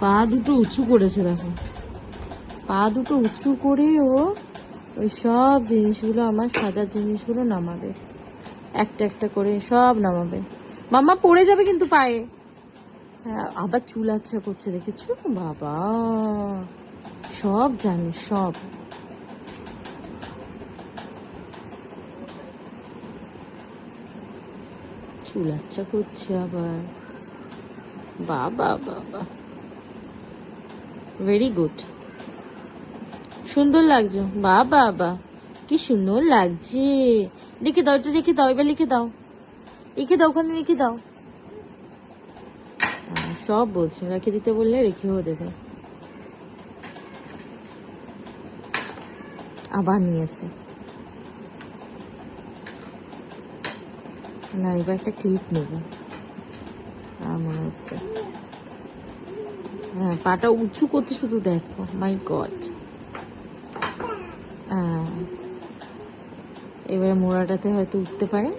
পা দুটো উঁচু করেছে দেখো, পা দুটো উঁচু করে ও ওই সব জিনিসগুলো, আমার সাজার জিনিসগুলো নামাবে, একটা একটা করে সব নামাবে। মাম্মা পড়ে যাবে কিন্তু পায়ে। হ্যাঁ, আবার চুল আচ্ছা করছে দেখেছো বাবা, সব জানে সব। চুল আচ্ছা করছে আবার, বাবা বাবা, ভেরি গুড, সুন্দর লাগছে, বাবা বা কি সুন্দর লাগছে। লিখে দাও, এটা লিখে দাও, এবার লিখে দাও, লিখে দাও, ওখানে লিখে দাও। সব বলছে, রেখে দিতে বললে রেখেও দেবে। আবার নিয়েছে না, এবার একটা ক্লিপ নেবে মনে হচ্ছে। হ্যাঁ, পাটা উঁচু করতে শুধু দেখো, মাই গড। এবার মোড়াটাতে হয়তো উঠতে পারে।